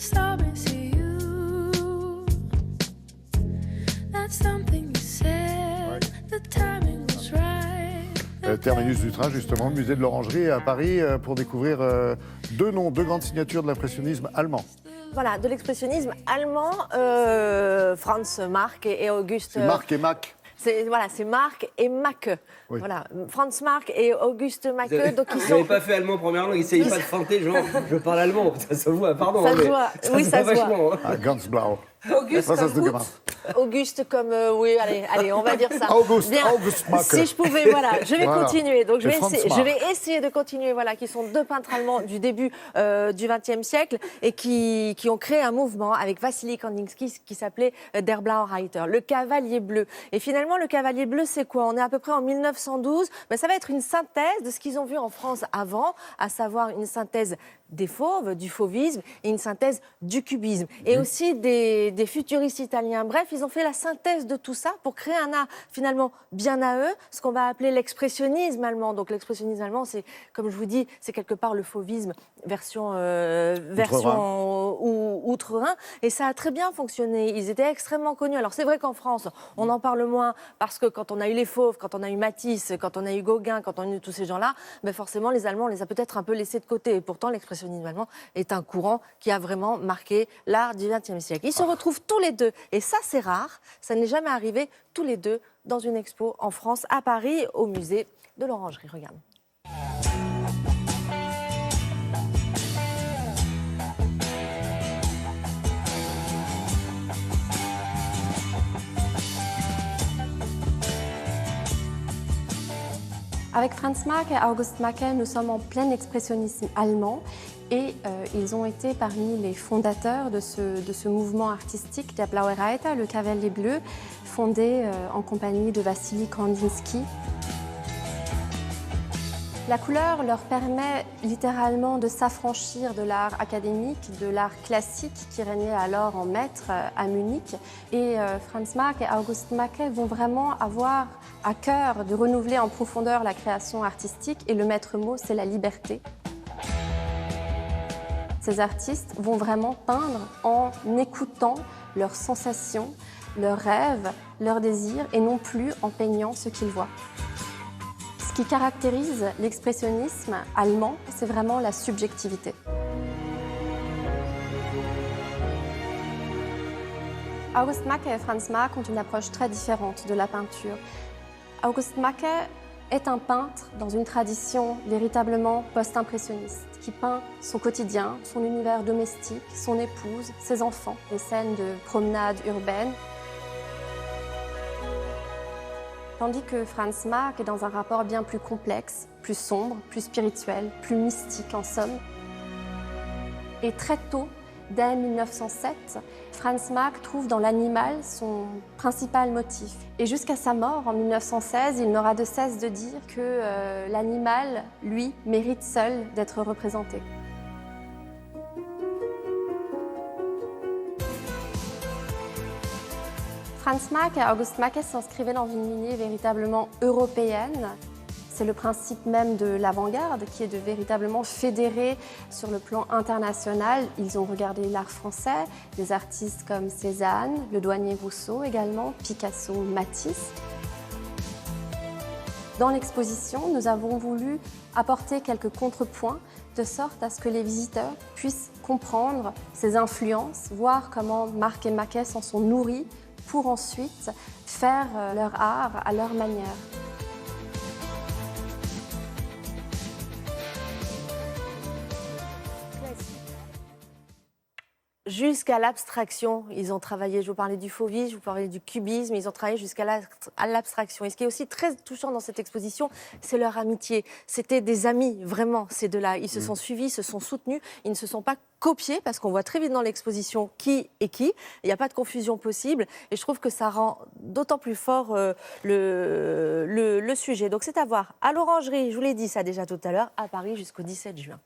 stop and see you. That's something you said. The timing was right. Terminus du train, justement, musée de l'Orangerie à Paris, pour découvrir deux grandes signatures de l'impressionnisme allemand. Voilà, de l'expressionnisme allemand, Franz Marc et Auguste... C'est Marc et Mac. C'est Marc et Macke. Oui. Voilà, Franz Marc et Auguste Macke. Donc Vous n'avez pas fait allemand première langue, essayez pas de feinter, genre je parle allemand, ça se voit, pardon. Ça se mais voit, ça oui, se ça voit se voit. vachement. Hein. Ah, ganz blau. Auguste Was hast du comme gemacht? Auguste comme oui, allez, on va dire ça. August Macke. Si je pouvais, voilà, je vais Voilà. continuer. Donc Et Franz Marc. je vais essayer de continuer. Voilà, qui sont deux peintres allemands du début du XXe siècle et qui ont créé un mouvement avec Wassily Kandinsky qui s'appelait Der Blaue Reiter, le cavalier bleu. Et finalement, le cavalier bleu, c'est quoi? On est à peu près en 1912. Ben, ça va être une synthèse de ce qu'ils ont vu en France avant, à savoir une synthèse des fauves, du fauvisme, et une synthèse du cubisme. Et aussi des futuristes italiens. Bref, ils ont fait la synthèse de tout ça pour créer un art finalement bien à eux, ce qu'on va appeler l'expressionnisme allemand. Donc l'expressionnisme allemand, c'est, comme je vous dis, c'est quelque part le fauvisme version outre-Rhin. Et ça a très bien fonctionné. Ils étaient extrêmement connus. Alors c'est vrai qu'en France, on en parle moins parce que quand on a eu les fauves, quand on a eu Matisse, quand on a eu Gauguin, quand on a eu tous ces gens-là, ben forcément les Allemands, on les a peut-être un peu laissés de côté. Et pourtant, l'expressionnisme allemand est un courant qui a vraiment marqué l'art du XXe siècle. Ils se retrouvent tous les deux, et ça c'est rare, ça n'est jamais arrivé, tous les deux dans une expo en France, à Paris, au musée de l'Orangerie. Regarde. Avec Franz Marc et August Macke, nous sommes en plein expressionnisme allemand et ils ont été parmi les fondateurs de ce mouvement artistique, der Blaue Reiter, le cavalier bleu, fondé en compagnie de Wassily Kandinsky. La couleur leur permet littéralement de s'affranchir de l'art académique, de l'art classique qui régnait alors en maître à Munich. Et Franz Marc et August Macke vont vraiment avoir à cœur de renouveler en profondeur la création artistique et le maître mot, c'est la liberté. Ces artistes vont vraiment peindre en écoutant leurs sensations, leurs rêves, leurs désirs et non plus en peignant ce qu'ils voient. Ce qui caractérise l'expressionnisme allemand, c'est vraiment la subjectivité. August Macke et Franz Marc ont une approche très différente de la peinture. August Macke est un peintre dans une tradition véritablement post-impressionniste, qui peint son quotidien, son univers domestique, son épouse, ses enfants, des scènes de promenade urbaine. Tandis que Franz Marc est dans un rapport bien plus complexe, plus sombre, plus spirituel, plus mystique en somme. Et très tôt, dès 1907, Franz Marc trouve dans l'animal son principal motif. Et jusqu'à sa mort, en 1916, il n'aura de cesse de dire que l'animal, lui, mérite seul d'être représenté. Franz Marc et August Macke s'inscrivaient dans une lignée véritablement européenne. C'est le principe même de l'avant-garde qui est de véritablement fédérer sur le plan international. Ils ont regardé l'art français, des artistes comme Cézanne, le douanier Rousseau également, Picasso, Matisse. Dans l'exposition, nous avons voulu apporter quelques contrepoints de sorte à ce que les visiteurs puissent comprendre ces influences, voir comment Marc et Macke s'en sont nourris pour ensuite faire leur art à leur manière. Jusqu'à l'abstraction, ils ont travaillé, je vous parlais du fauvisme, je vous parlais du cubisme, ils ont travaillé jusqu'à l'abstraction. Et ce qui est aussi très touchant dans cette exposition, c'est leur amitié. C'était des amis, vraiment, ces deux-là. Ils se sont suivis, se sont soutenus, ils ne se sont pas copiés, parce qu'on voit très vite dans l'exposition qui est qui. Il n'y a pas de confusion possible. Et je trouve que ça rend d'autant plus fort le sujet. Donc c'est à voir à l'Orangerie, je vous l'ai dit ça déjà tout à l'heure, à Paris jusqu'au 17 juin.